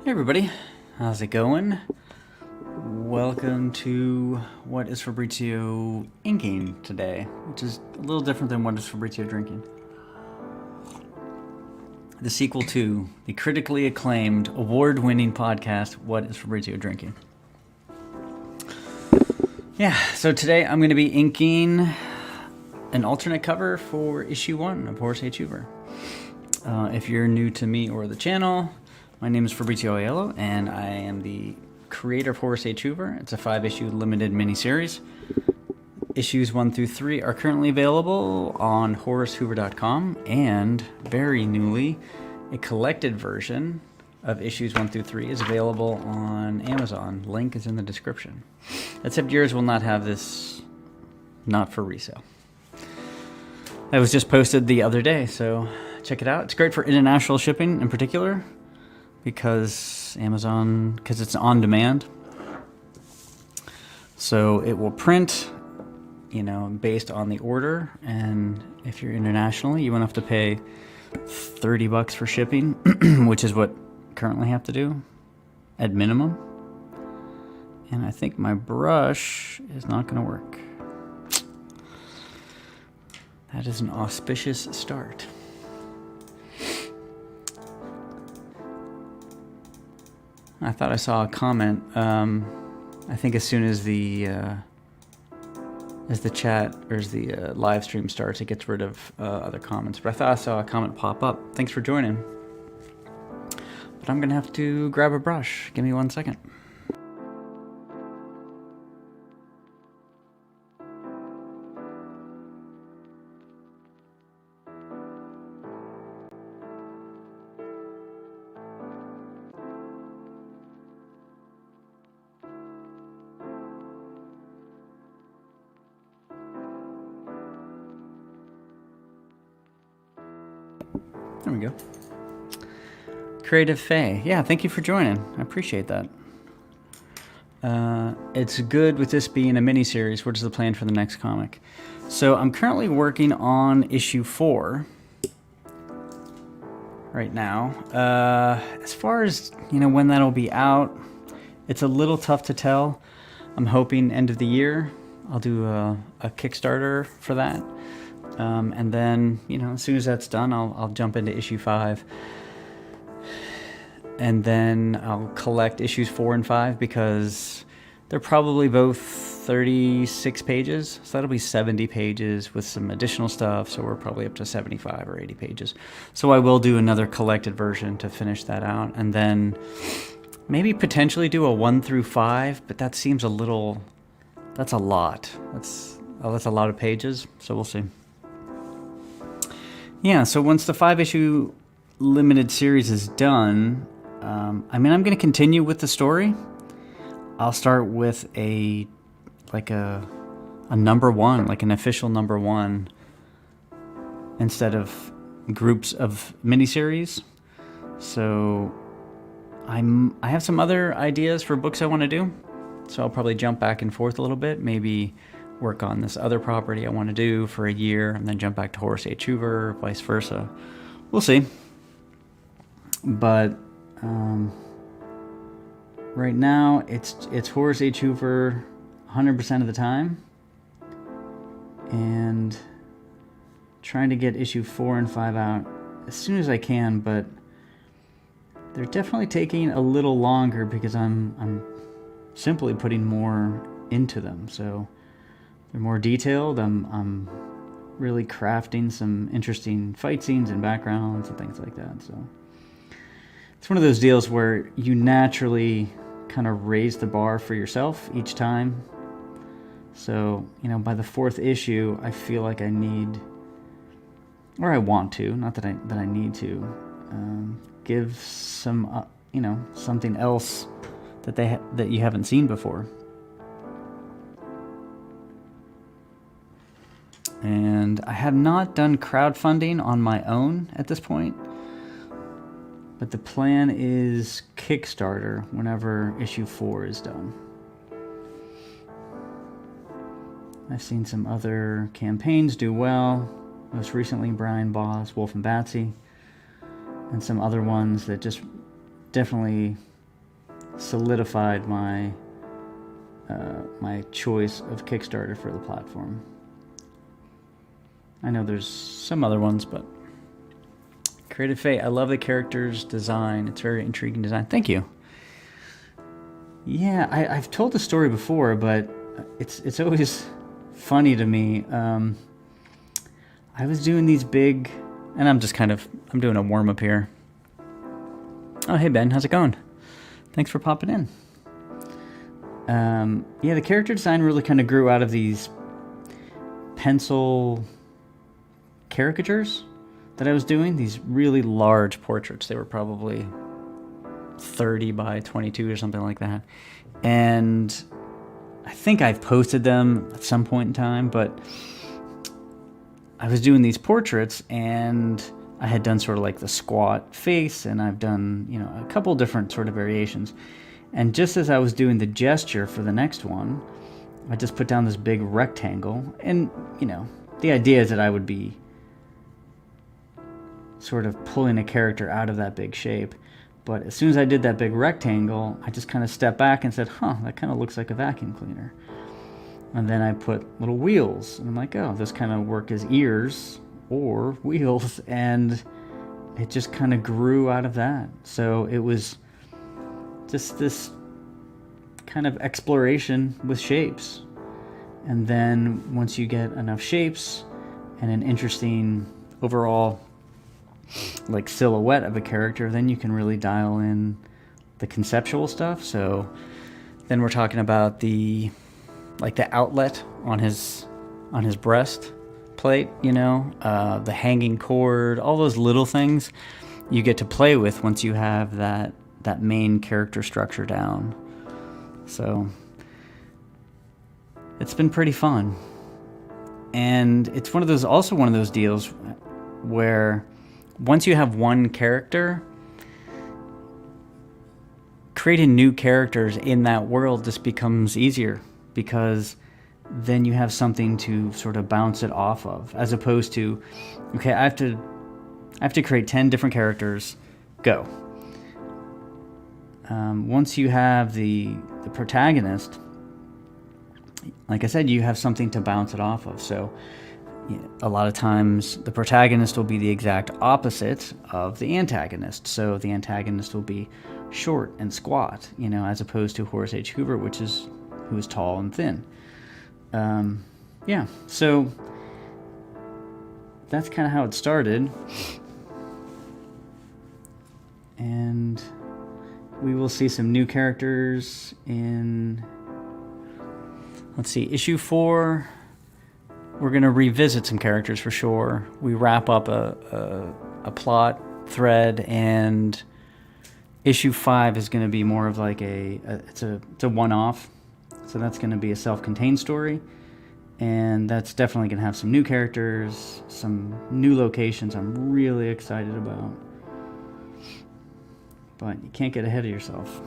Hey everybody, how's it going? Welcome to What is Fabrizio Inking today, which is a little different than What is Fabrizio Drinking. The sequel to the critically acclaimed, award-winning podcast, What is Fabrizio Drinking? Yeah, so today I'm going to be inking an alternate cover for issue 1 of Horace H. Hoover. If you're new to me or the channel, my name is Fabrizio Aiello, and I am the creator of Horace H. Hoover. It's a 5-issue limited miniseries. Issues 1 through 3 are currently available on HoraceHoover.com, and very newly, a collected version of issues 1 through 3 is available on Amazon. Link is in the description. Except yours will not have this, not for resale. That was just posted the other day, so check it out. It's great for international shipping in particular, because it's on demand. So it will print, based on the order. And if you're internationally, you won't have to pay $30 for shipping, which is what I currently have to do at minimum. And I think my brush is not going to work. That is an auspicious start. I thought I saw a comment. I think as soon as the chat or as the live stream starts, it gets rid of other comments. But I thought I saw a comment pop up. Thanks for joining. But I'm gonna have to grab a brush. Give me 1 second. There we go. Creative Faye. Yeah, thank you for joining. I appreciate that. It's good with this being a mini-series. What is the plan for the next comic? So I'm currently working on issue 4 right now. As far as, when that'll be out, it's a little tough to tell. I'm hoping end of the year. I'll do a Kickstarter for that. And then, as soon as that's done, I'll jump into issue 5. And then I'll collect issues 4 and 5 because they're probably both 36 pages. So that'll be 70 pages with some additional stuff. So we're probably up to 75 or 80 pages. So I will do another collected version to finish that out. And then maybe potentially do a 1 through 5, but that seems that's a lot. That's a lot of pages. So we'll see. Yeah, so once the 5-issue limited series is done, I'm going to continue with the story. I'll start with a number 1, like an official number 1, instead of groups of miniseries. So I have some other ideas for books I want to do. So I'll probably jump back and forth a little bit, maybe work on this other property I want to do for a year and then jump back to Horace H. Hoover, vice versa. We'll see. But right now it's Horace H. Hoover 100% of the time, and trying to get issue 4 and 5 out as soon as I can, but they're definitely taking a little longer because I'm simply putting more into them. So they're more detailed. I'm really crafting some interesting fight scenes and backgrounds and things like that. So it's one of those deals where you naturally kind of raise the bar for yourself each time. So, by the 4th issue, I feel like I need, or I want to, not that I need to, give some, something else that you haven't seen before. And I have not done crowdfunding on my own at this point, but the plan is Kickstarter whenever issue 4 is done. I've seen some other campaigns do well, most recently Brian Boss, Wolf and Batsy, and some other ones that just definitely solidified my my choice of Kickstarter for the platform. I know there's some other ones, but Creative Fate, I love the character's design. It's very intriguing design. Thank you. Yeah, I've told the story before, but it's always funny to me. I was doing these big, and I'm doing a warm-up here. Oh, hey Ben, how's it going? Thanks for popping in. Yeah, the character design really kind of grew out of these pencil caricatures that I was doing, these really large portraits. They were probably 30 by 22 or something like that. And I think I've posted them at some point in time, but I was doing these portraits and I had done sort of like the squat face, and I've done, you know, a couple different sort of variations. And just as I was doing the gesture for the next one, I just put down this big rectangle. And, you know, the idea is that I would be sort of pulling a character out of that big shape. But as soon as I did that big rectangle, I just kind of stepped back and said, that kind of looks like a vacuum cleaner. And then I put little wheels. And I'm like, oh, this kind of work as ears or wheels. And it just kind of grew out of that. So it was just this kind of exploration with shapes. And then once you get enough shapes and an interesting overall like silhouette of a character, then you can really dial in the conceptual stuff. So then we're talking about the outlet on his breast plate, you know, the hanging cord, all those little things you get to play with once you have that main character structure down. So it's been pretty fun. And it's one of those deals where once you have one character, creating new characters in that world just becomes easier, because then you have something to sort of bounce it off of, as opposed to, okay, I have to create 10 different characters, go. Once you have the protagonist, like I said, you have something to bounce it off of. So a lot of times the protagonist will be the exact opposite of the antagonist. So the antagonist will be short and squat, you know, as opposed to Horace H. Hoover, who is tall and thin. Yeah, so that's kind of how it started. And we will see some new characters in, let's see, issue 4. We're going to revisit some characters for sure. We wrap up a plot thread, and issue 5 is going to be more of like it's a one-off. So that's going to be a self-contained story, and that's definitely going to have some new characters, some new locations I'm really excited about. But you can't get ahead of yourself.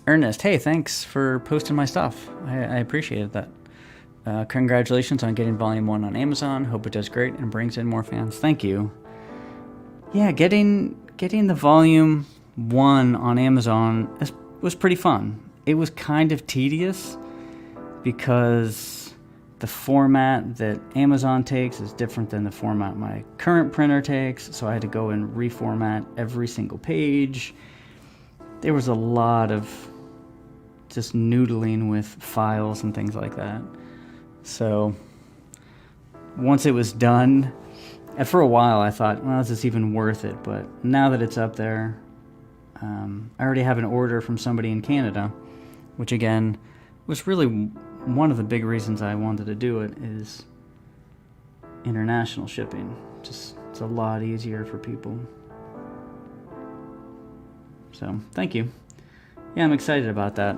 Ernest, hey, thanks for posting my stuff. I appreciated that. Congratulations on getting Volume 1 on Amazon. Hope it does great and brings in more fans. Thank you. Yeah, getting the Volume 1 on Amazon was pretty fun. It was kind of tedious because the format that Amazon takes is different than the format my current printer takes, so I had to go and reformat every single page. There was a lot of just noodling with files and things like that. So once it was done, and for a while I thought, well, is this even worth it? But now that it's up there, I already have an order from somebody in Canada, which again was really one of the big reasons I wanted to do it, is international shipping. Just, it's a lot easier for people. So thank you. Yeah, I'm excited about that.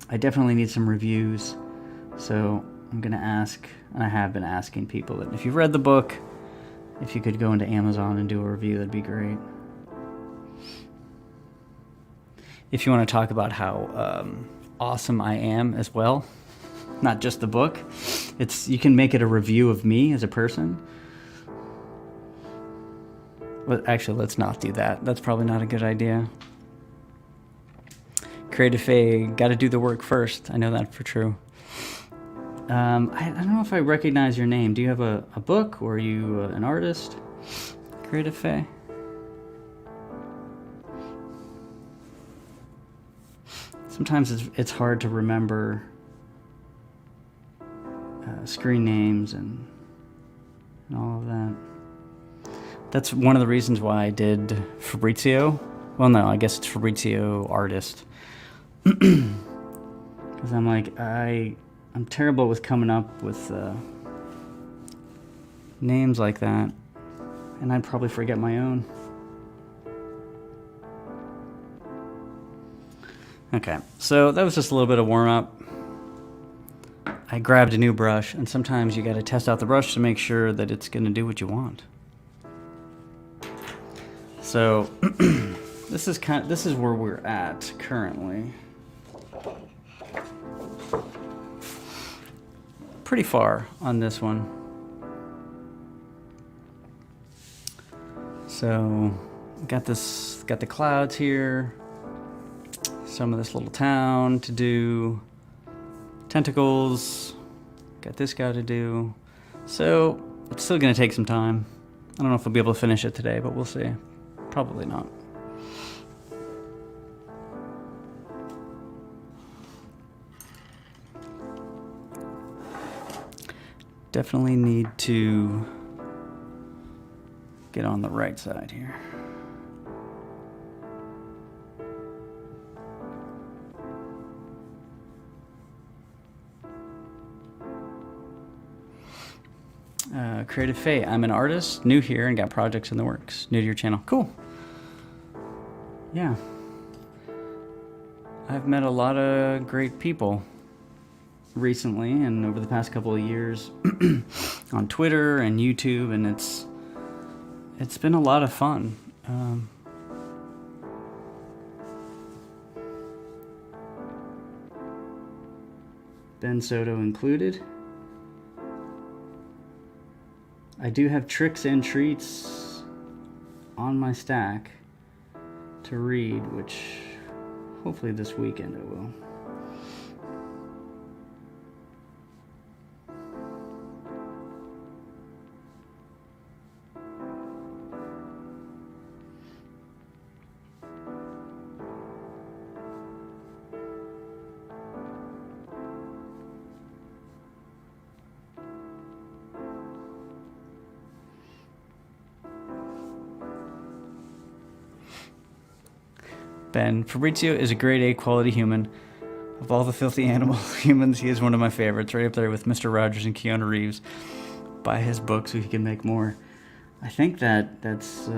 I definitely need some reviews. So I'm going to ask, and I have been asking people, that if you've read the book, if you could go into Amazon and do a review, that'd be great. If you want to talk about how awesome I am as well, not just the book, you can make it a review of me as a person. Well, actually, let's not do that. That's probably not a good idea. Creative Faye, got to do the work first. I know that for true. I don't know if I recognize your name. Do you have a book, or are you an artist? Creative Faye. Sometimes it's hard to remember screen names and all of that. That's one of the reasons why I did Fabrizio. Well, no, I guess it's Fabrizio Artist. Because I'm like, I'm terrible with coming up with names like that, and I'd probably forget my own. Okay, so that was just a little bit of warm-up. I grabbed a new brush, and sometimes you gotta test out the brush to make sure that it's gonna do what you want. So this is where we're at currently. Pretty far on this one. So got the clouds here. Some of this little town to do. Tentacles. Got this guy to do. So it's still gonna take some time. I don't know if we'll be able to finish it today, but we'll see. Probably not. Definitely need to get on the right side here. Creative Faye, I'm an artist, new here, and got projects in the works. New to your channel. Cool. Yeah. I've met a lot of great people recently and over the past couple of years on Twitter and YouTube, and it's been a lot of fun. Ben Soto included. I do have tricks and treats on my stack to read, which hopefully this weekend I will. Ben, Fabrizio is a grade A quality human. Of all the filthy animal humans, he is one of my favorites, right up there with Mr. Rogers and Keanu Reeves. Buy his book so he can make more. I think that's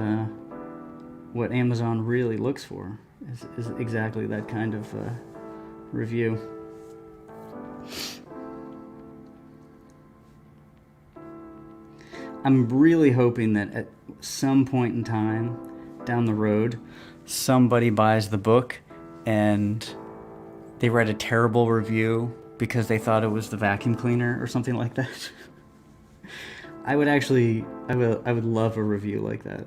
what Amazon really looks for, is exactly that kind of review. I'm really hoping that at some point in time down the road, somebody buys the book and they write a terrible review because they thought it was the vacuum cleaner or something like that. I would love a review like that.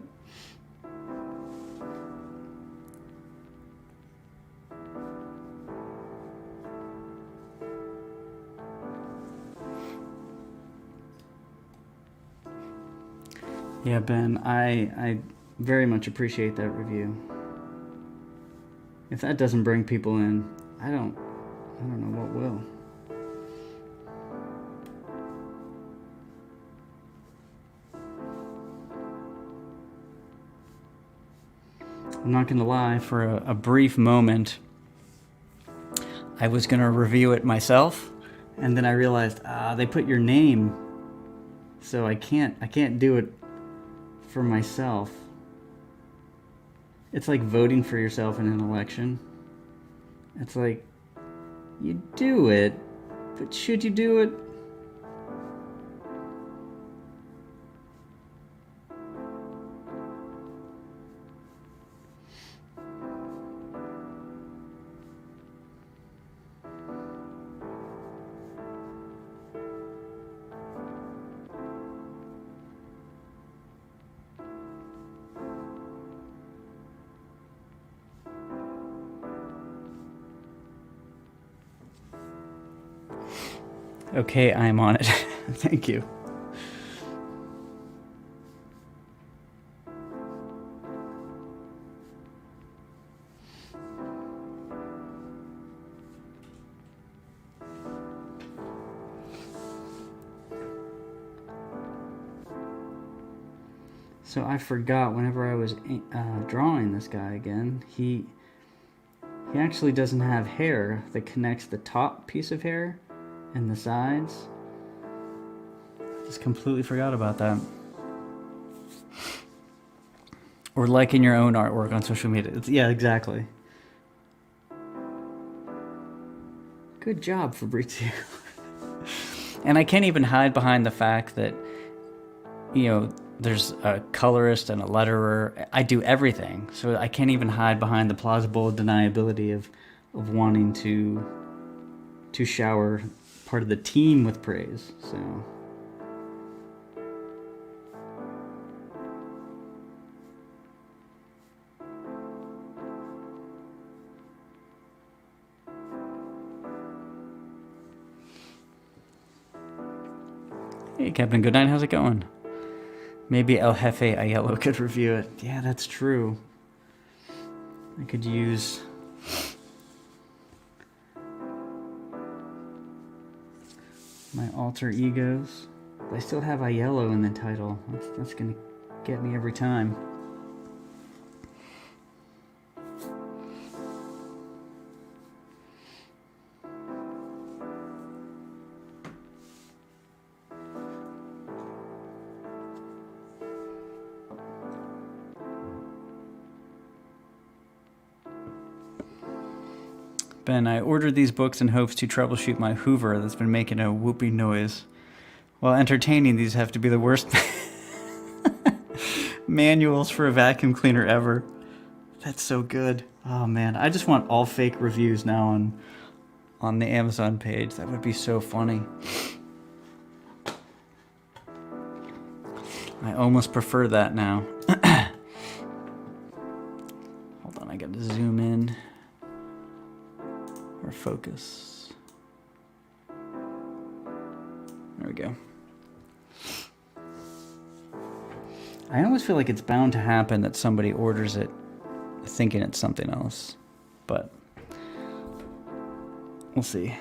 Yeah, Ben, I very much appreciate that review. If that doesn't bring people in, I don't know what will. I'm not gonna lie, for a brief moment, I was gonna review it myself, and then I realized, they put your name, so I can't do it for myself. It's like voting for yourself in an election. It's like, you do it, but should you do it? Okay, I'm on it. Thank you. So I forgot whenever I was drawing this guy again, he actually doesn't have hair that connects the top piece of hair and the sides. Just completely forgot about that. Or liking your own artwork on social media. Yeah, exactly. Good job, Fabrizio. And I can't even hide behind the fact that, you know, there's a colorist and a letterer. I do everything. So I can't even hide behind the plausible deniability of wanting to shower part of the team with praise. So hey, Captain Goodnight, how's it going? Maybe El Jefe Aiello could review it. Yeah, that's true. I could use my alter egos. But I still have Aiello in the title. That's gonna get me every time. Ben, I ordered these books in hopes to troubleshoot my Hoover that's been making a whooping noise. While entertaining, these have to be the worst manuals for a vacuum cleaner ever. That's so good. Oh man, I just want all fake reviews now on the Amazon page. That would be so funny. I almost prefer that now. Hold on, I gotta zoom in. Or focus. There we go. I almost feel like it's bound to happen that somebody orders it thinking it's something else, but we'll see.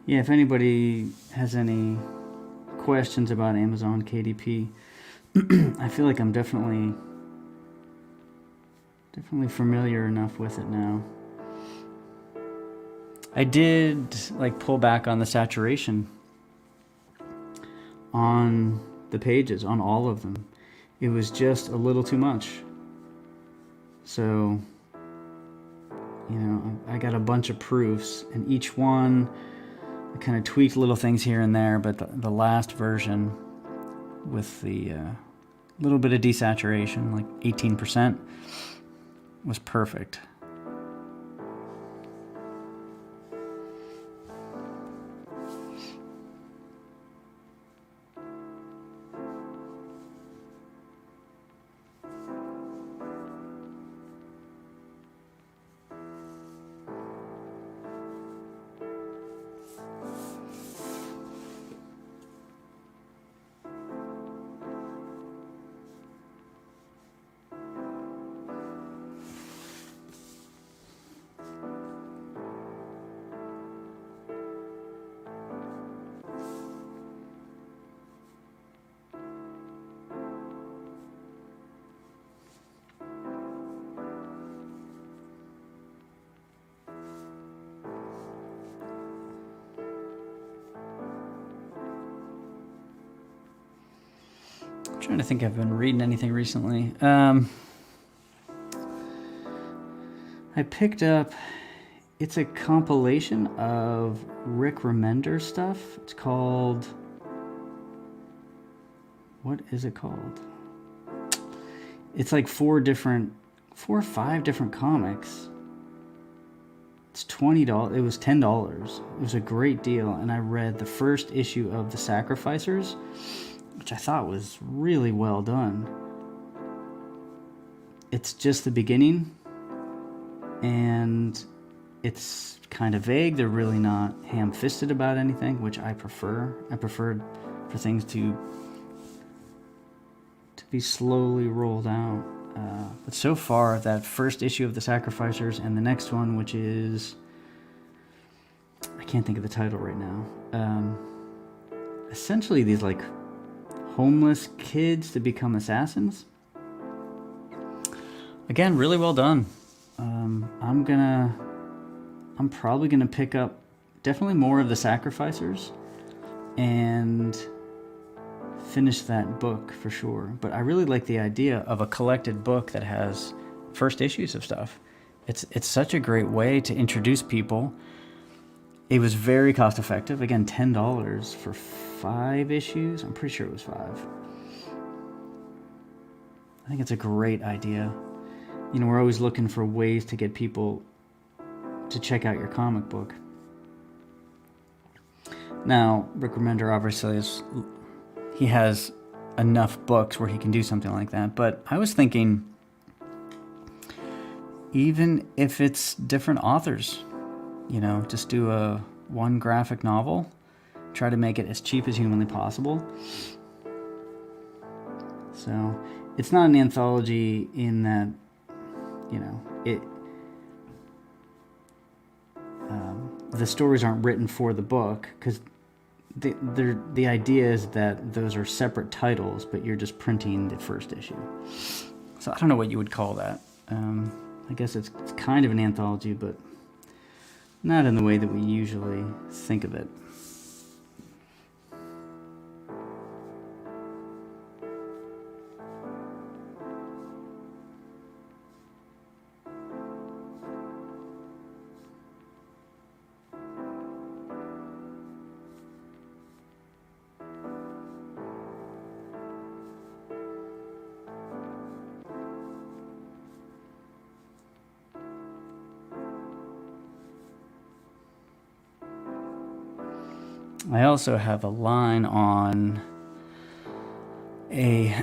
Yeah, if anybody has any questions about Amazon KDP, I feel like I'm definitely familiar enough with it now. I did like pull back on the saturation on the pages, on all of them. It was just a little too much. So, you know, I got a bunch of proofs, and each one I kind of tweaked little things here and there, but the last version with the little bit of desaturation, like 18%, was perfect. I'm trying to think if I've been reading anything recently. I picked up, it's a compilation of Rick Remender stuff. It's called What is it called? It's like 4 or 5 different comics. It's $20. It was $10. It was a great deal, and I read the first issue of The Sacrificers, which I thought was really well done. It's just the beginning, and it's kind of vague. They're really not ham-fisted about anything, which I prefer. I prefer for things to be slowly rolled out. But so far, that first issue of The Sacrificers and the next one, which is... I can't think of the title right now. Essentially, these like homeless kids to become assassins. Again, really well done. I'm probably gonna pick up definitely more of The Sacrificers and finish that book for sure. But I really like the idea of a collected book that has first issues of stuff. It's such a great way to introduce people. It was very cost effective. Again, $10 for 5 issues. I'm pretty sure it was 5. I think it's a great idea. You know, we're always looking for ways to get people to check out your comic book. Now, Rick Remender obviously he has enough books where he can do something like that. But I was thinking, even if it's different authors, you know, just do one graphic novel, try to make it as cheap as humanly possible. So it's not an anthology in that, you know, the stories aren't written for the book, because the idea is that those are separate titles, but you're just printing the first issue. So I don't know what you would call that. I guess it's kind of an anthology, but not in the way that we usually think of it. I also have a line on a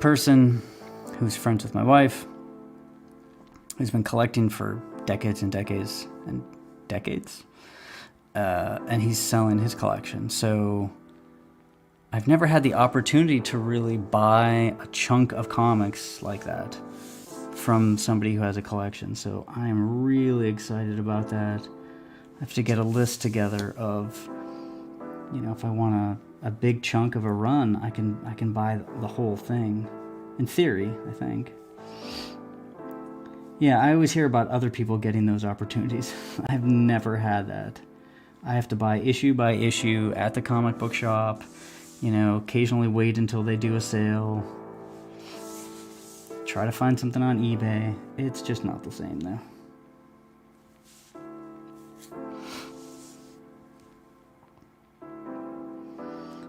person who's friends with my wife, who's been collecting for decades and decades and decades, and he's selling his collection. So I've never had the opportunity to really buy a chunk of comics like that from somebody who has a collection. So I am really excited about that. I have to get a list together of, you know, if I want a big chunk of a run, I can buy the whole thing. In theory, I think. Yeah, I always hear about other people getting those opportunities. I've never had that. I have to buy issue by issue at the comic book shop, you know, occasionally wait until they do a sale. Try to find something on eBay. It's just not the same though.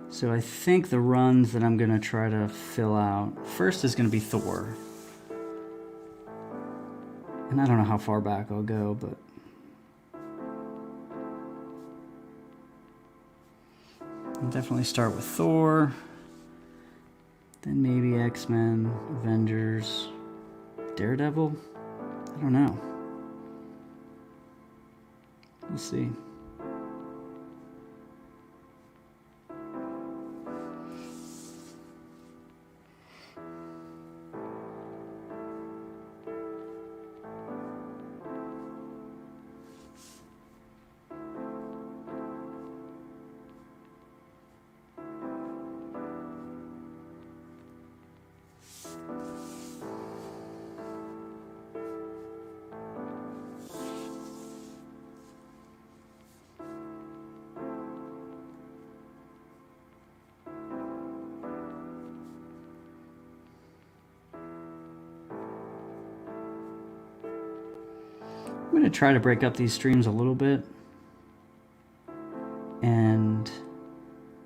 So I think the runs that I'm going to try to fill out, first is going to be Thor. And I don't know how far back I'll go, but I'll definitely start with Thor, then maybe X-Men, Avengers, Daredevil. I don't know. We'll see. I'm going to try to break up these streams a little bit. And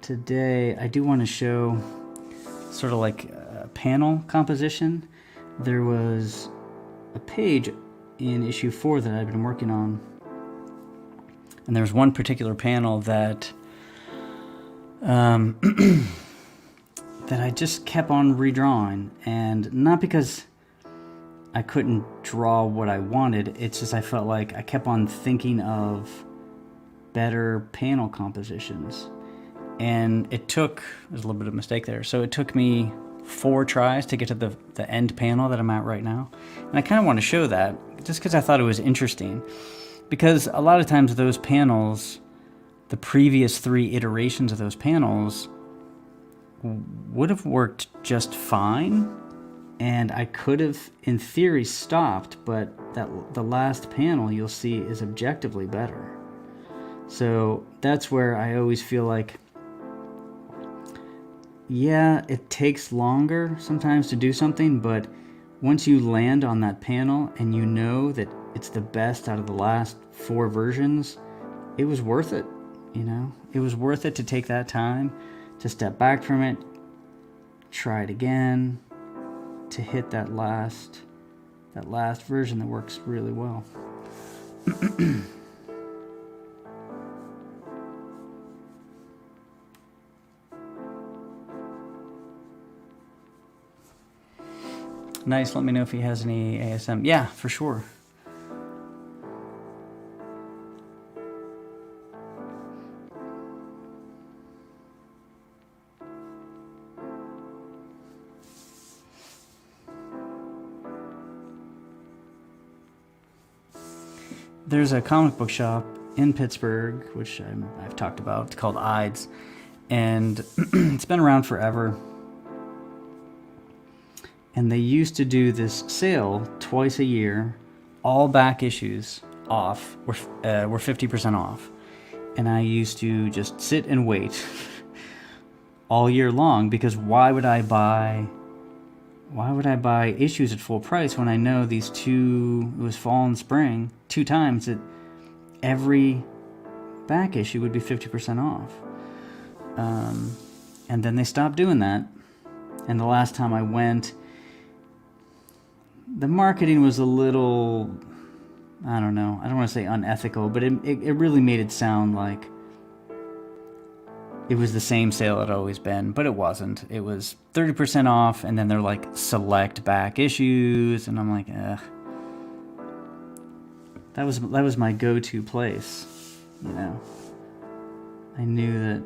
today I do want to show sort of like panel composition, there was a page in issue 4 that I've been working on, and there was one particular panel that that I just kept on redrawing, and not because I couldn't draw what I wanted, it's just I felt like I kept on thinking of better panel compositions, and there's a little bit of a mistake there, so it took me 4 tries to get to the end panel that I'm at right now. And I kind of want to show that just because I thought it was interesting, because a lot of times those panels, the previous 3 iterations of those panels would have worked just fine, and I could have in theory stopped, but the last panel you'll see is objectively better. So that's where I always feel like, yeah, it takes longer sometimes to do something, but once you land on that panel and you know that it's the best out of the last 4 versions, it was worth it, you know? It was worth it to take that time to step back from it, try it again, to hit that last version that works really well. Nice, let me know if he has any ASM. Yeah, for sure. There's a comic book shop in Pittsburgh, which I've talked about. It's called Ides, and it's been around forever. And they used to do this sale twice a year. All back issues off were 50% off. And I used to just sit and wait all year long, because why would I buy issues at full price when I know these it was fall and spring, 2 times that every back issue would be 50% off. And then they stopped doing that. And the last time I went, the marketing was a little, I don't know, I don't want to say unethical, but it really made it sound like it was the same sale it had always been, but it wasn't. It was 30% off, and then they're like select back issues, and I'm like, ugh. That was my go-to place, you know. I knew that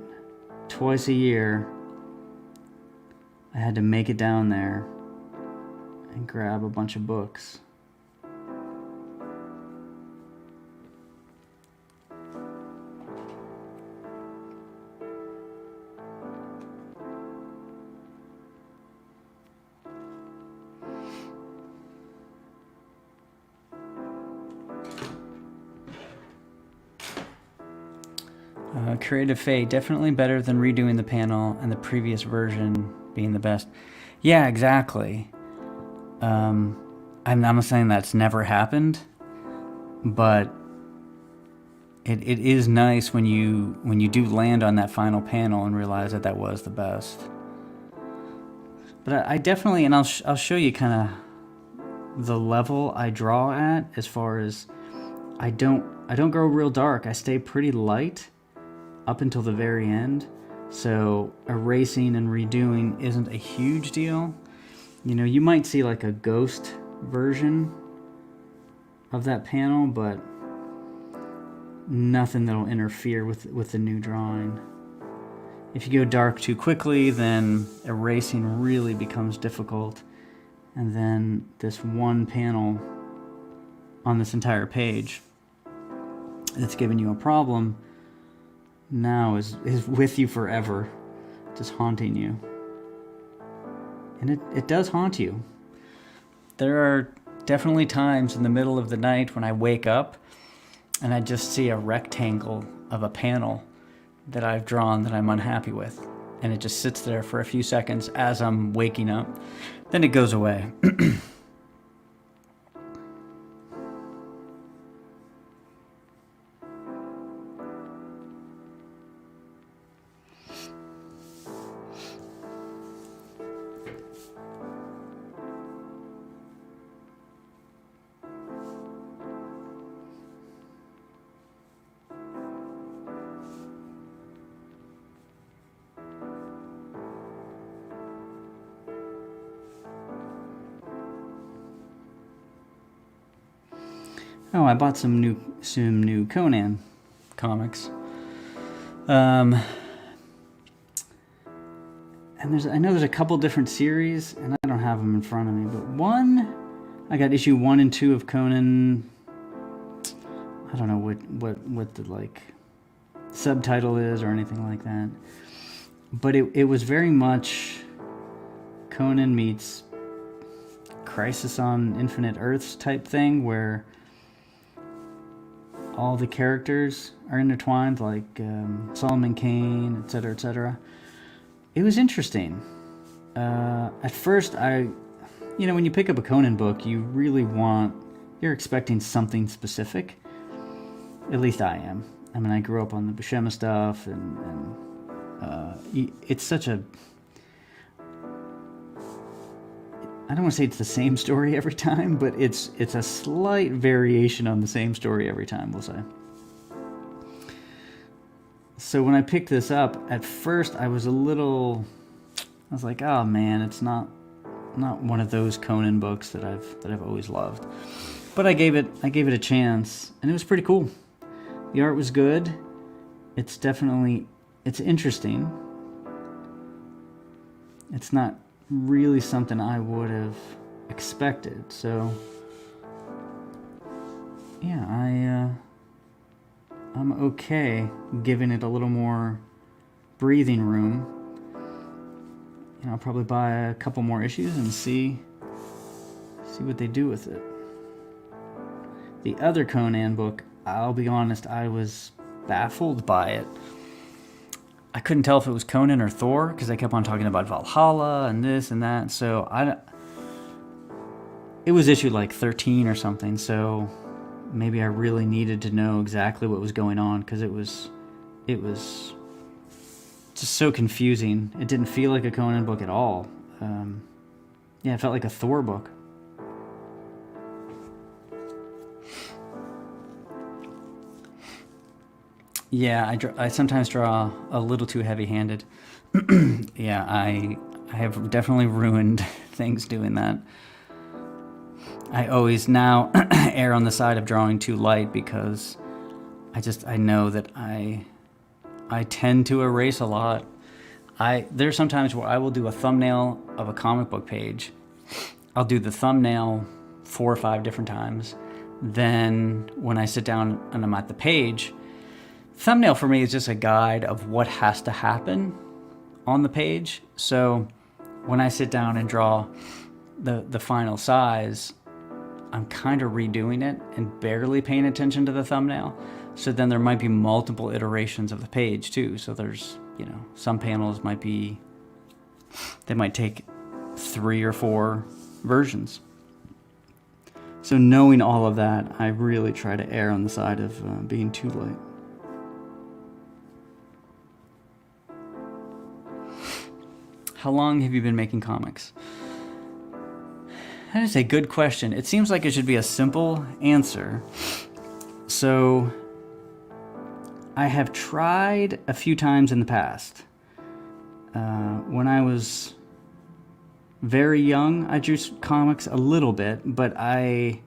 twice a year I had to make it down there and grab a bunch of books. Creative Fate, definitely better than redoing the panel and the previous version being the best. Yeah, exactly. I'm not saying that's never happened, but it is nice when you do land on that final panel and realize that was the best. But I definitely, and I'll show you kind of the level I draw at, as far as I don't go real dark. I stay pretty light up until the very end. So erasing and redoing isn't a huge deal. You know, you might see like a ghost version of that panel, but nothing that'll interfere with the new drawing. If you go dark too quickly, then erasing really becomes difficult. And then this one panel on this entire page that's giving you a problem now is with you forever, just haunting you. And it does haunt you. There are definitely times in the middle of the night when I wake up and I just see a rectangle of a panel that I've drawn that I'm unhappy with. And it just sits there for a few seconds as I'm waking up. Then it goes away. Oh, I bought some new Conan comics. And I know there's a couple different series, and I don't have them in front of me, but I got issue 1 and 2 of Conan. I don't know what the like subtitle is or anything like that, but it was very much Conan meets Crisis on Infinite Earths type thing, where all the characters are intertwined, like Solomon Kane, etc., etc. It was interesting. At first, when you pick up a Conan book, you're expecting something specific. At least I am. I mean, I grew up on the Buscema stuff, and it's such a... I don't want to say it's the same story every time, but it's a slight variation on the same story every time, we'll say. So when I picked this up, at first I was like, oh man, it's not one of those Conan books that I've always loved. But I gave it a chance, and it was pretty cool. The art was good. It's interesting. It's not really something I would have expected. So yeah, I'm okay giving it a little more breathing room. I'll probably buy a couple more issues and see what they do with it. The other Conan book, I'll be honest, I was baffled by it. I couldn't tell if it was Conan or Thor, because they kept on talking about Valhalla and this and that. So it was issue like 13 or something, so maybe I really needed to know exactly what was going on, because it was just so confusing. It didn't feel like a Conan book at all. It felt like a Thor book. Yeah, I sometimes draw a little too heavy-handed. Yeah, I have definitely ruined things doing that. I always now err on the side of drawing too light, because I know that I tend to erase a lot. There's sometimes where I will do a thumbnail of a comic book page. I'll do the thumbnail 4 or 5 different times. Then when I sit down and I'm at the page, thumbnail for me is just a guide of what has to happen on the page. So when I sit down and draw the final size, I'm kind of redoing it and barely paying attention to the thumbnail. So then there might be multiple iterations of the page too. So there's, some panels they might take 3 or 4 versions. So knowing all of that, I really try to err on the side of being too light. How long have you been making comics? That is a good question. It seems like it should be a simple answer. So I have tried a few times in the past. When I was very young, I drew comics a little bit, but I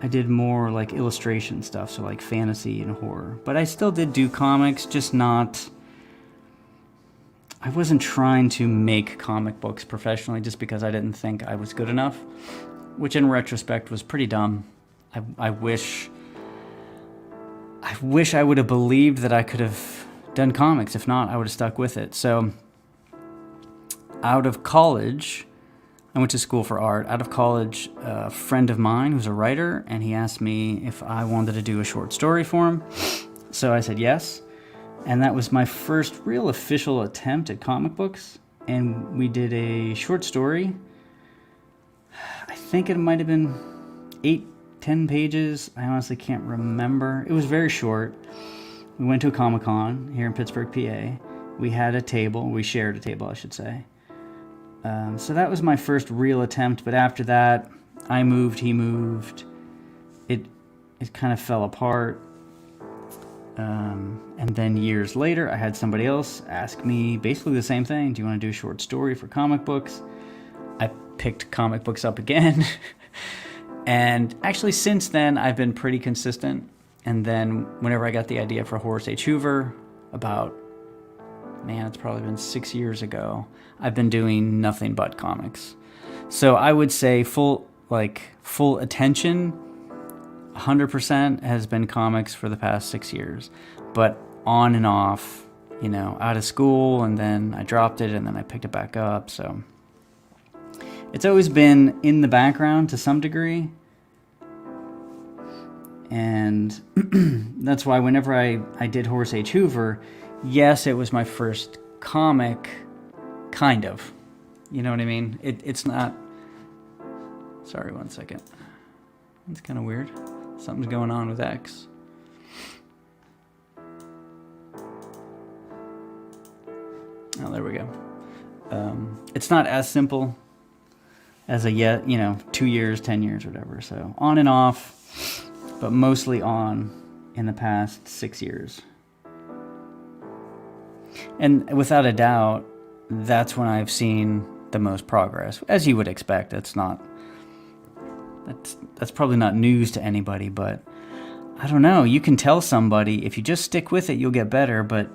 did more like illustration stuff, so like fantasy and horror. But I still did do comics, just not... I wasn't trying to make comic books professionally just because I didn't think I was good enough, which in retrospect was pretty dumb. I wish I would have believed that I could have done comics. If not, I would have stuck with it. So out of college, I went to school for art. Out of college, a friend of mine who's a writer, and he asked me if I wanted to do a short story for him. So I said yes. And that was my first real official attempt at comic books. And we did a short story. I think it might have been 8-10 pages. I honestly can't remember. It was very short. We went to a Comic-Con here in Pittsburgh, PA. We had a table. We shared a table, I should say. So that was my first real attempt. But after that, I moved, he moved. It kind of fell apart. And then years later, I had somebody else ask me basically the same thing. Do you want to do a short story for comic books? I picked comic books up again. And actually since then, I've been pretty consistent. And then whenever I got the idea for Horace H. Hoover, it's probably been 6 years ago, I've been doing nothing but comics. So I would say full attention, 100% has been comics for the past 6 years. But on and off, out of school, and then I dropped it, and then I picked it back up. So it's always been in the background to some degree. And that's why whenever I did Horace H. Hoover, yes, it was my first comic, kind of. You know what I mean? It's not... Sorry, 1 second. It's kind of weird. Something's going on with X. Oh, there we go. It's not as simple as 2 years, 10 years, whatever. So on and off, but mostly on in the past 6 years. And without a doubt, that's when I've seen the most progress, as you would expect. That's probably not news to anybody, but I don't know. You can tell somebody, if you just stick with it, you'll get better, but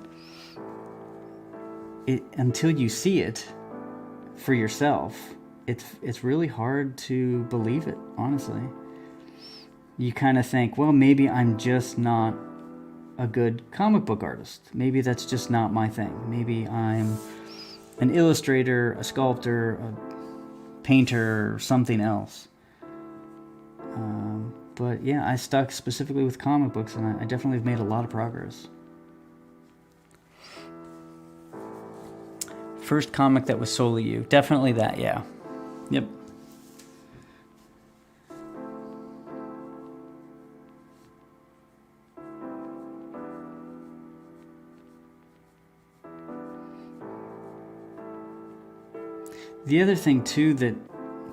until you see it for yourself, it's really hard to believe it, honestly. You kind of think, well, maybe I'm just not a good comic book artist. Maybe that's just not my thing. Maybe I'm an illustrator, a sculptor, a painter, or something else. But yeah, I stuck specifically with comic books, and I definitely have made a lot of progress. First comic that was solely you. Definitely that, yeah. Yep. The other thing too that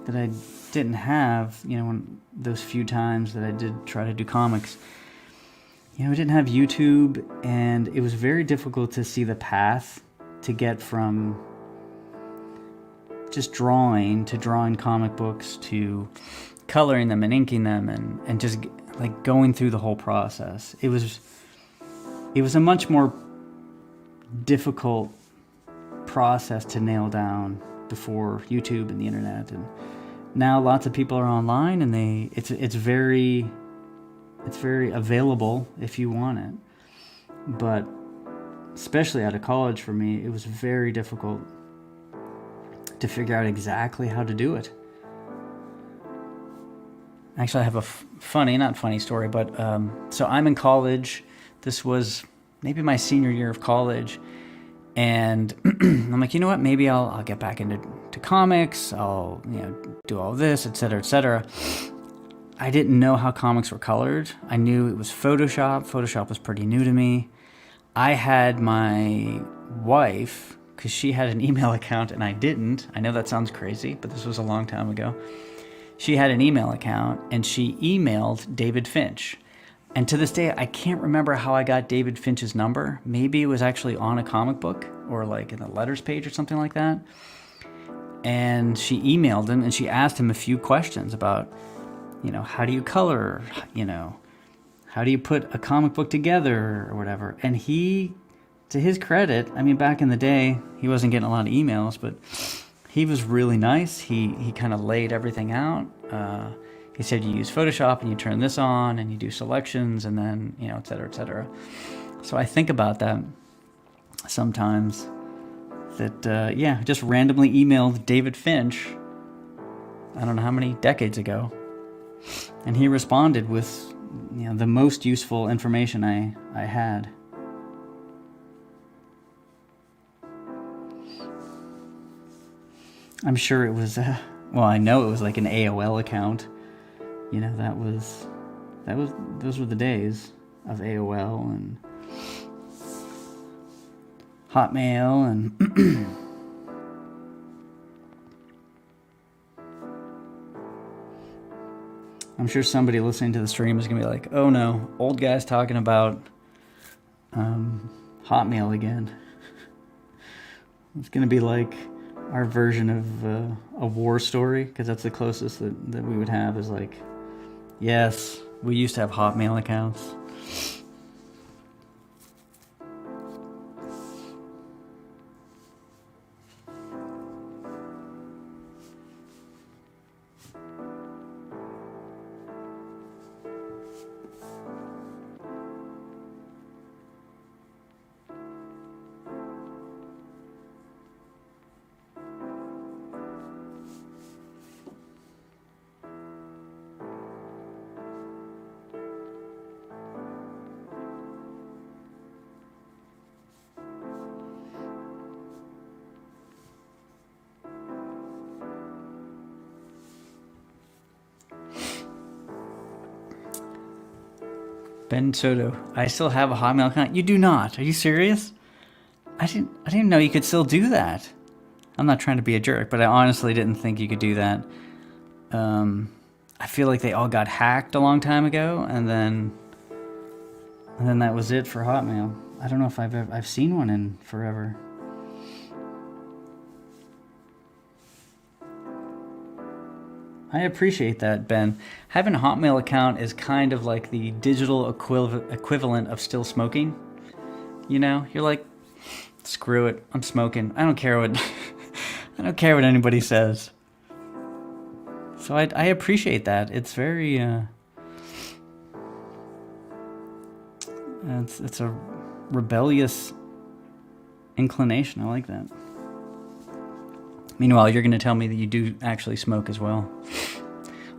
I didn't have, when those few times that I did try to do comics, I didn't have YouTube, and it was very difficult to see the path to get from just drawing to drawing comic books to coloring them and inking them and just like going through the whole process. It was a much more difficult process to nail down before YouTube and the internet, and now lots of people are online, and it's very available if you want it. But especially out of college, for me, it was very difficult to figure out exactly how to do it. Actually, I have a not funny story, but so I'm in college. This was maybe my senior year of college. And I'm like, you know what? Maybe I'll get back into comics. I'll do all this, etc., etc. I didn't know how comics were colored. I knew it was Photoshop. Photoshop was pretty new to me. I had my wife, because she had an email account and I didn't. I know that sounds crazy, but this was a long time ago. She had an email account, and she emailed David Finch. And to this day, I can't remember how I got David Finch's number. Maybe it was actually on a comic book or like in the letters page or something like that. And she emailed him, and she asked him a few questions about, how do you color, how do you put a comic book together or whatever. And he, to his credit, back in the day, he wasn't getting a lot of emails, but he was really nice. He kind of laid everything out. He said, you use Photoshop and you turn this on and you do selections and then, et cetera, et cetera. So I think about that sometimes, that, just randomly emailed David Finch, I don't know how many decades ago. And he responded with, the most useful information I had. I'm sure it was, I know it was like an AOL account. Those were the days of AOL and Hotmail and I'm sure somebody listening to the stream is going to be like, oh no, old guy's talking about Hotmail again. It's going to be like our version of a war story, because that's the closest that we would have, is like Yes, we used to have Hotmail accounts. Ben Soto, I still have a Hotmail account. You do not. Are you serious? I didn't know you could still do that. I'm not trying to be a jerk, but I honestly didn't think you could do that. I feel like they all got hacked a long time ago, and then that was it for Hotmail. I don't know if I've seen one in forever. I appreciate that, Ben. Having a Hotmail account is kind of like the digital equivalent of still smoking. You know, you're like, screw it, I'm smoking. I don't care what I don't care what anybody says. So I appreciate that. It's very it's a rebellious inclination. I like that. Meanwhile, you're going to tell me that you do actually smoke as well.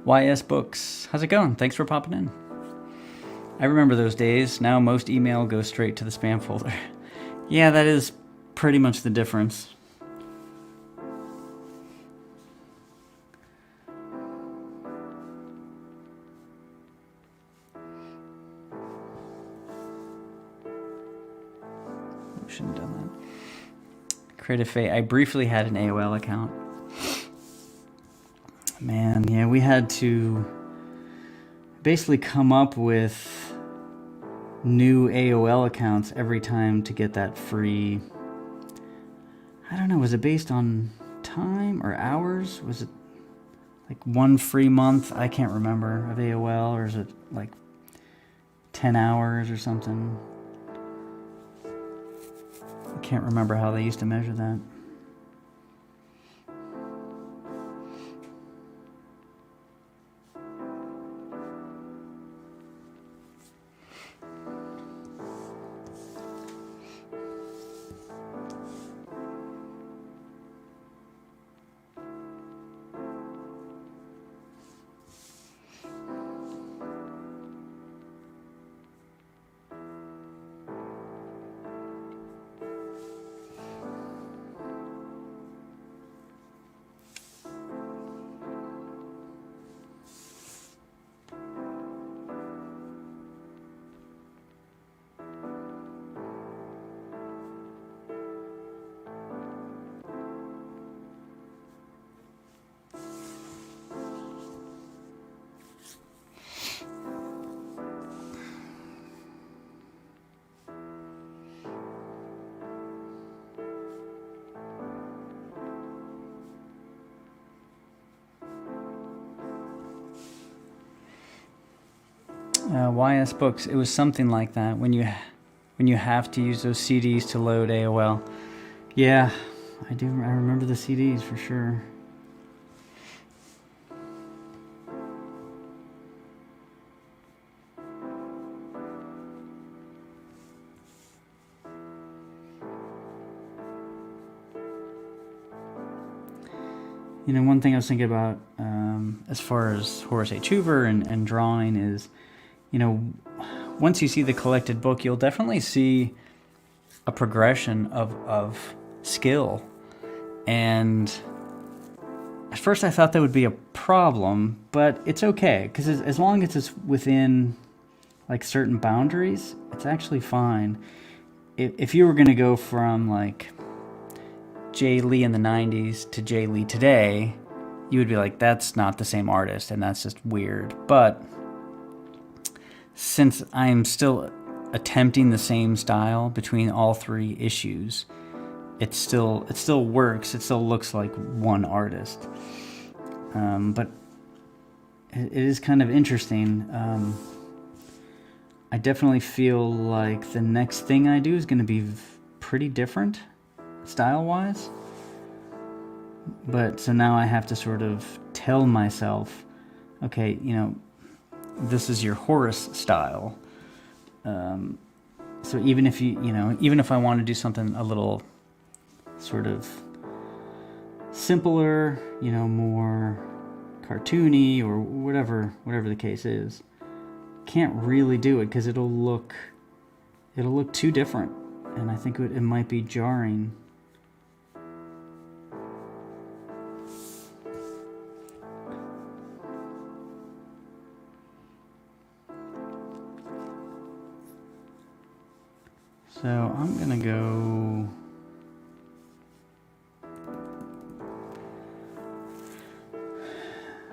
YS Books, how's it going? Thanks for popping in. I remember those days. Now most email goes straight to the spam folder. Yeah, that is pretty much the difference. Shouldn't have done that. Creative Fate. I briefly had an AOL account. Man, yeah, we had to basically come up with new AOL accounts every time to get that free. I don't know, was it based on time or hours? Was it like one free month? I can't remember of AOL, or is it like 10 hours or something? I can't remember how they used to measure that. YS Books, it was something like that when you have to use those CDs to load AOL. Yeah, I remember the CDs for sure. You know, one thing I was thinking about as far as Horace H. Hoover and drawing is, you know, once you see the collected book, you'll definitely see a progression of skill. And at first I thought that would be a problem, but it's okay, because as long as it's within like certain boundaries, it's actually fine. If you were going to go from like Jay Lee in the 90s to Jay Lee today, you would be like, that's not the same artist, and that's just weird. But since I'm still attempting the same style between all three issues, it still works. It still looks like one artist. But it is kind of interesting. I definitely feel like the next thing I do is going to be pretty different style-wise. But so now I have to sort of tell myself, okay, you know, this is your Horus style. So even if even if I want to do something a little sort of simpler, you know, more cartoony or whatever the case is, can't really do it because it'll look too different, and I think it might be jarring. So I'm gonna go.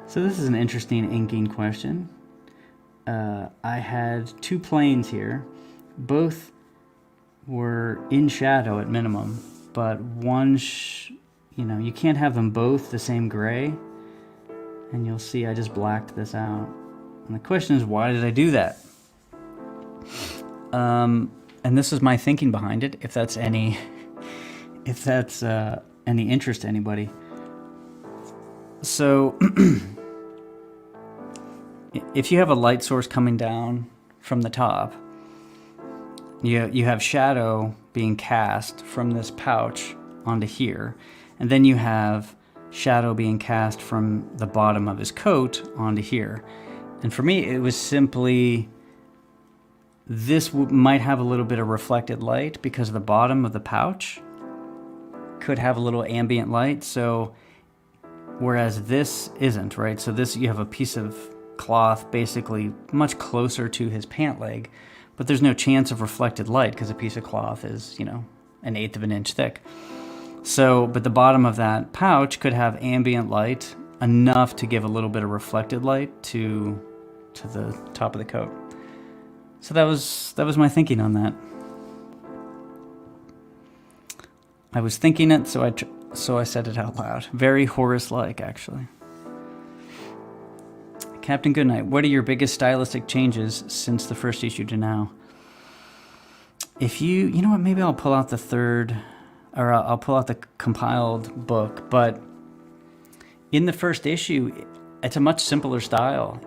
So this is an interesting inking question. I had two planes here. Both were in shadow at minimum, but one, you know, you can't have them both the same gray. And you'll see I just blacked this out. And the question is, why did I do that? And this is my thinking behind it, if that's any interest to anybody. So if you have a light source coming down from the top, you have shadow being cast from this pouch onto here, and then you have shadow being cast from the bottom of his coat onto here. And for me, it was simply, this might have a little bit of reflected light because the bottom of the pouch could have a little ambient light. So whereas this isn't, right? So this, you have a piece of cloth basically much closer to his pant leg, but there's no chance of reflected light because a piece of cloth is, you know, 1/8 of an inch thick. So, but the bottom of that pouch could have ambient light enough to give a little bit of reflected light to the top of the coat. So that was my thinking on that. I was thinking it, so I said it out loud. Very Horus-like, actually. Captain Goodnight, what are your biggest stylistic changes since the first issue to now? If you know what, maybe I'll pull out the third, or I'll pull out the compiled book, but in the first issue, it's a much simpler style.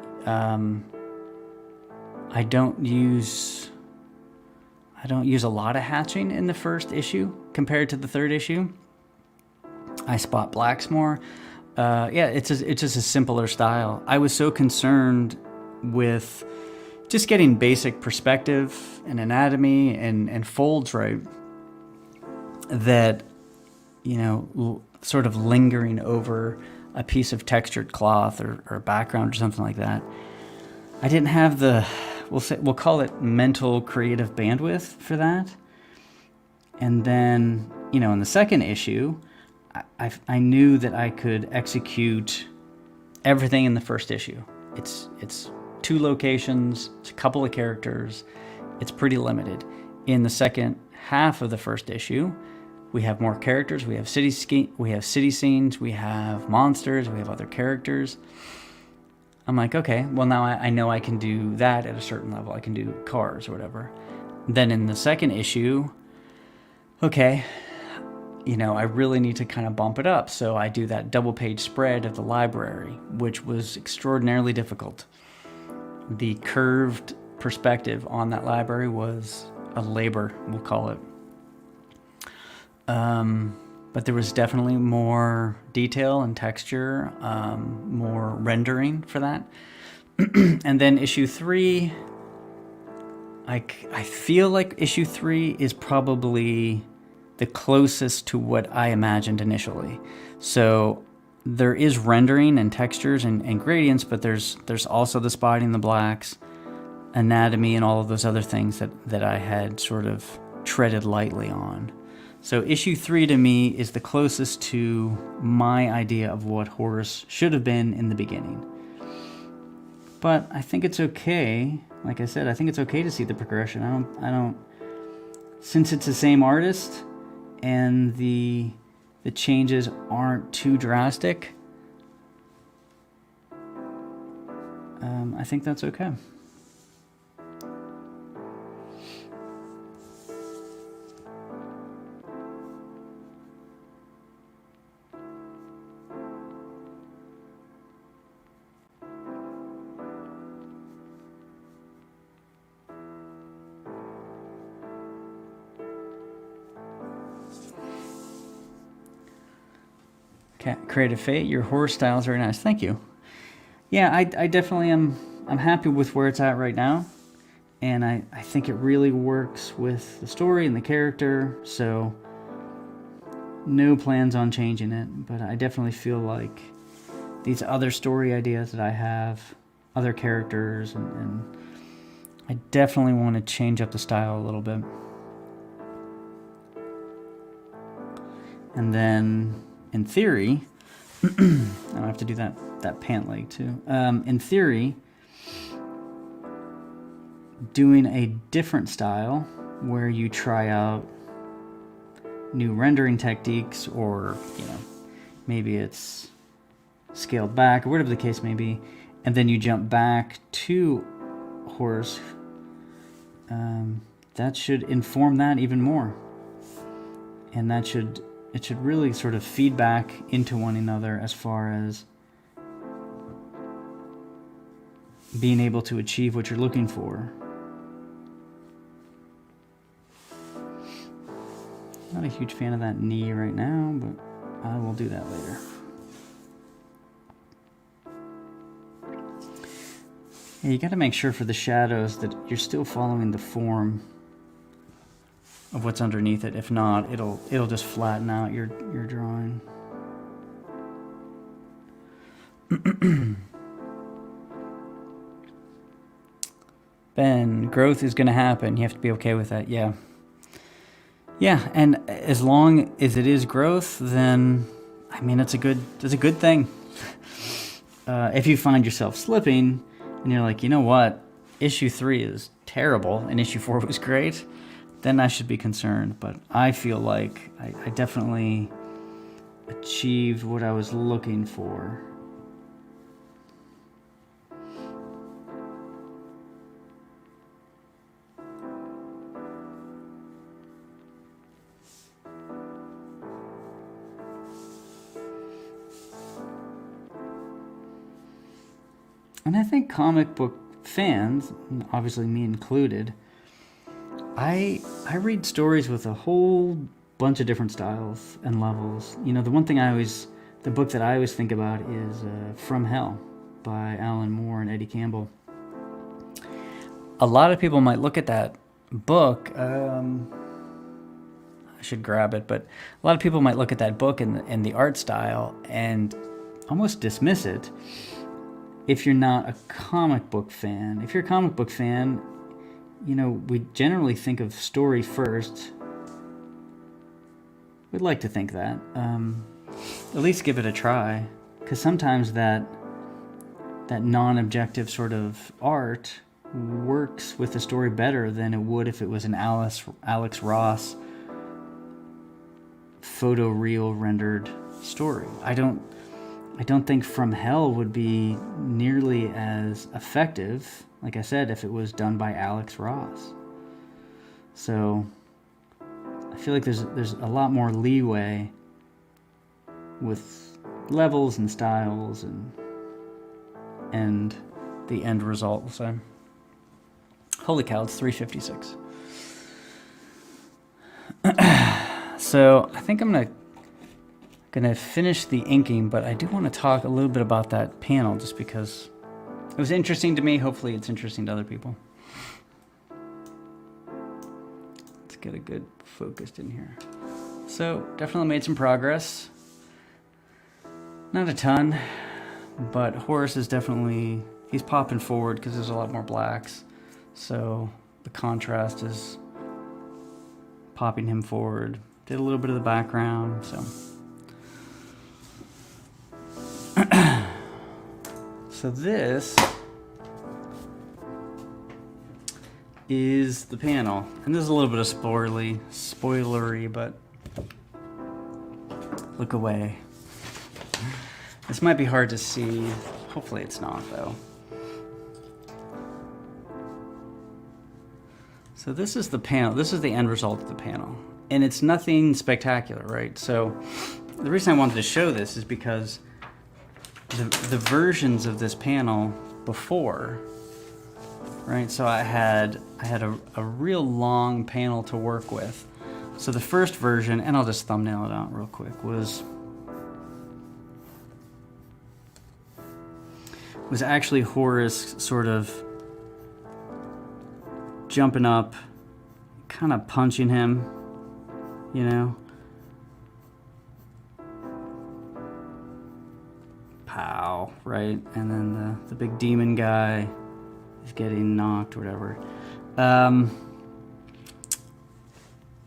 I don't use a lot of hatching in the first issue compared to the third issue. I spot blacks more. Yeah, it's just a simpler style. I was so concerned with just getting basic perspective and anatomy and folds right, that, you know, sort of lingering over a piece of textured cloth or background or something like that. I didn't have the, we'll call it mental creative bandwidth for that. And then, you know, in the second issue, I knew that I could execute everything in the first issue. It's 2 locations, it's a couple of characters, it's pretty limited. In the second half of the first issue, we have more characters, we have city scenes, we have monsters, we have other characters. I'm like, okay, well now I know I can do that at a certain level. I can do cars or whatever. Then in the second issue, okay, you know, I really need to kind of bump it up. So I do that double page spread of the library, which was extraordinarily difficult. The curved perspective on that library was a labor, we'll call it. But there was definitely more detail and texture, more rendering for that. And then issue 3, I feel like issue 3 is probably the closest to what I imagined initially. So there is rendering and textures and gradients, but there's also the spotting, the blacks, anatomy, and all of those other things that I had sort of treaded lightly on. So issue 3 to me is the closest to my idea of what Horus should have been in the beginning. But I think it's okay. Like I said, I think it's okay to see the progression. I don't since it's the same artist and the changes aren't too drastic, I think that's okay. Creative Fate, your horror style is very nice. Thank you. Yeah, I definitely am. I'm happy with where it's at right now. And I think it really works with the story and the character. So no plans on changing it. But I definitely feel like these other story ideas that I have, other characters, and I definitely want to change up the style a little bit. And then, in theory, I have to do that pant leg too. In theory, doing a different style where you try out new rendering techniques, or maybe it's scaled back or whatever the case may be, and then you jump back to horse. That should inform that even more, and it should really sort of feed back into one another as far as being able to achieve what you're looking for. Not a huge fan of that knee right now, but I will do that later. Yeah, you got to make sure for the shadows that you're still following the form of what's underneath it. If not, it'll just flatten out your drawing. Ben, growth is going to happen. You have to be okay with that. Yeah. Yeah, and as long as it is growth, then I mean it's a good thing. If you find yourself slipping and you're like, you know what, issue 3 is terrible and issue 4 was great, then I should be concerned. But I feel like I definitely achieved what I was looking for. And I think comic book fans, obviously me included, I read stories with a whole bunch of different styles and levels. The book that I always think about is From Hell by Alan Moore and Eddie Campbell. A lot of people might look at that book, I should grab it, but a lot of people might look at that book and the art style and almost dismiss it. If you're not a comic book fan. If you're a comic book fan, we generally think of story first. We'd like to think that. At least give it a try. Because sometimes that non-objective sort of art works with the story better than it would if it was an Alex Ross photoreal rendered story. I don't think From Hell would be nearly as effective, like I said, if it was done by Alex Ross. So I feel like there's a lot more leeway with levels and styles and the end result. So holy cow, it's 3:56. So I think I'm gonna finish the inking, but I do want to talk a little bit about that panel just because it was interesting to me. Hopefully it's interesting to other people. Let's get a good focused in here. So definitely made some progress. Not a ton, but Horace is he's popping forward because there's a lot more blacks. So the contrast is popping him forward. Did a little bit of the background, so. So this is the panel, and this is a little bit of spoilery, but look away. This might be hard to see. Hopefully it's not, though. So this is the panel. This is the end result of the panel. And it's nothing spectacular, right? So the reason I wanted to show this is because the versions of this panel before, right? So I had a real long panel to work with. So the first version, and I'll just thumbnail it out real quick, was actually Horus sort of jumping up, kind of punching him, you know? Pow, right? And then the big demon guy is getting knocked or whatever.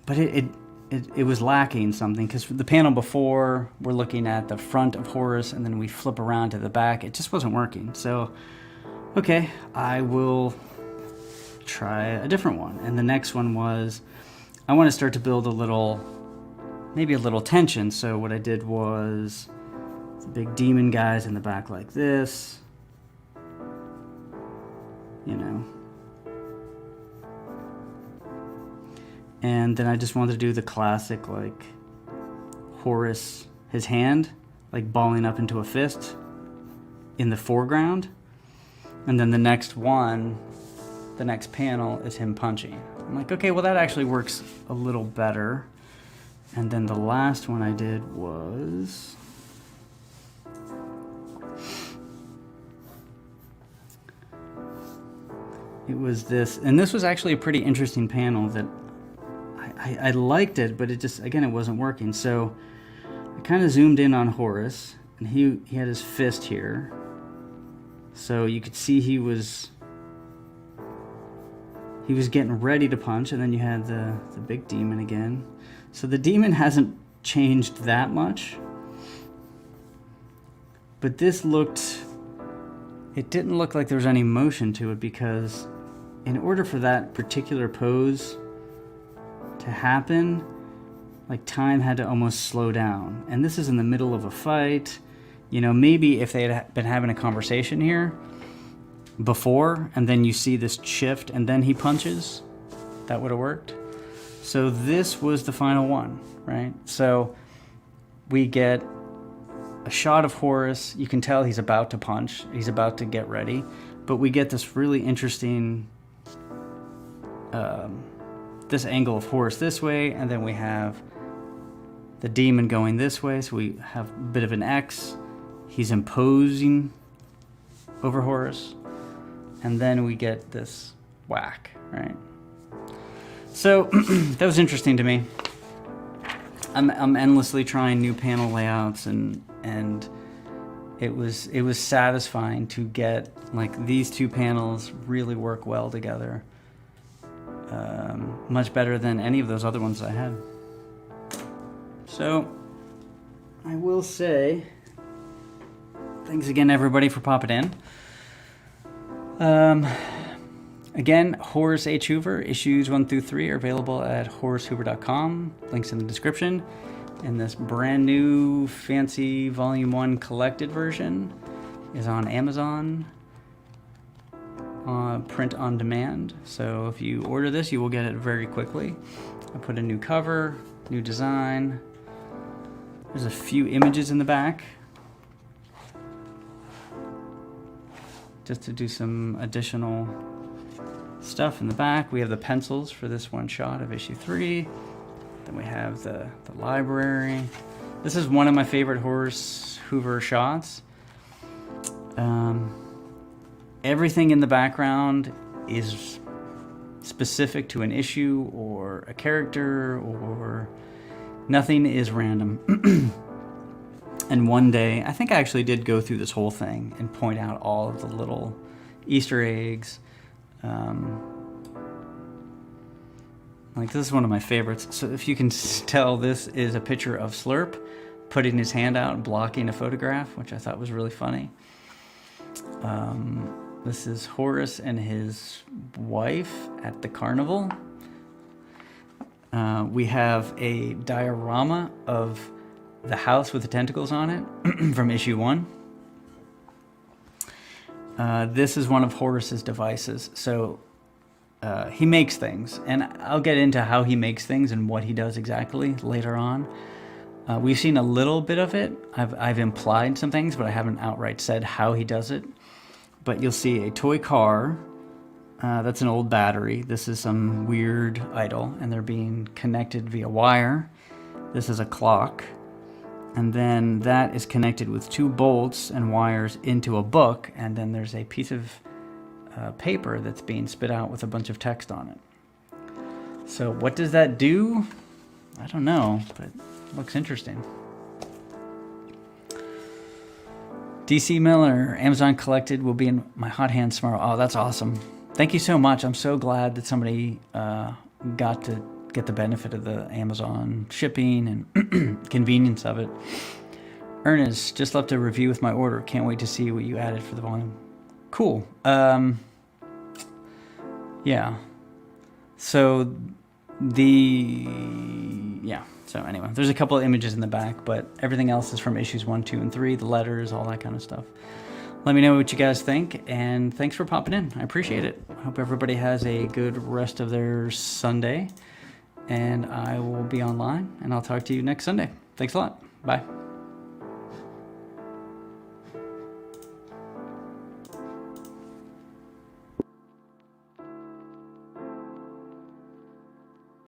But it was lacking something, because the panel before, we're looking at the front of Horus, and then we flip around to the back. It just wasn't working. So, okay, I will try a different one. And the next one was, I want to start to build maybe a little tension. So what I did was, the big demon guys in the back like this, you know. And then I just wanted to do the classic, like, Horus, his hand, like, balling up into a fist in the foreground. And then the next panel is him punching. I'm like, okay, well, that actually works a little better. And then the last one I did was... it was this, and this was actually a pretty interesting panel that I liked it, but it just, again, it wasn't working. So I kind of zoomed in on Horus, and he had his fist here. So you could see he was getting ready to punch, and then you had the big demon again. So the demon hasn't changed that much. But this it didn't look like there was any motion to it, because in order for that particular pose to happen, like, time had to almost slow down. And this is in the middle of a fight. You know, maybe if they had been having a conversation here before, and then you see this shift, and then he punches, that would have worked. So this was the final one, right? So we get a shot of Horus. You can tell he's about to punch. He's about to get ready. But we get this really interesting... this angle of Horus this way, and then we have the demon going this way, so we have a bit of an X. He's imposing over Horus, and then we get this whack, right? So that was interesting to me. I'm endlessly trying new panel layouts, and it was satisfying to get, like, these two panels really work well together. Much better than any of those other ones I had. So, I will say, thanks again, everybody, for popping in. Again, Horace H. Hoover, issues 1 through 3 are available at horacehoover.com. Links in the description. And this brand new fancy Volume 1 collected version is on Amazon. Print on demand. So if you order this, you will get it very quickly. I put a new cover, new design. There's a few images in the back, just to do some additional stuff in the back. We have the pencils for this one shot of issue 3. Then we have the library. This is one of my favorite Horace Hoover shots. Everything in the background is specific to an issue or a character, or nothing is random. And one day, I think I actually did go through this whole thing and point out all of the little Easter eggs. Like, this is one of my favorites. So if you can tell, this is a picture of Slurp putting his hand out and blocking a photograph, which I thought was really funny. This is Horus and his wife at the carnival. We have a diorama of the house with the tentacles on it from issue 1. This is one of Horus's devices. So he makes things, and I'll get into how he makes things and what he does exactly later on. We've seen a little bit of it. I've implied some things, but I haven't outright said how he does it. But you'll see a toy car. That's an old battery. This is some weird idol, and they're being connected via wire. This is a clock. And then that is connected with 2 bolts and wires into a book, and then there's a piece of paper that's being spit out with a bunch of text on it. So what does that do? I don't know, but it looks interesting. DC Miller, Amazon collected, will be in my hot hands tomorrow. Oh, that's awesome. Thank you so much. I'm so glad that somebody got to get the benefit of the Amazon shipping and convenience of it. Ernest, just left a review with my order. Can't wait to see what you added for the volume. Cool. Yeah. So so anyway, there's a couple of images in the back, but everything else is from issues 1, 2, and 3, the letters, all that kind of stuff. Let me know what you guys think, and thanks for popping in. I appreciate it. I hope everybody has a good rest of their Sunday, and I will be online, and I'll talk to you next Sunday. Thanks a lot. Bye.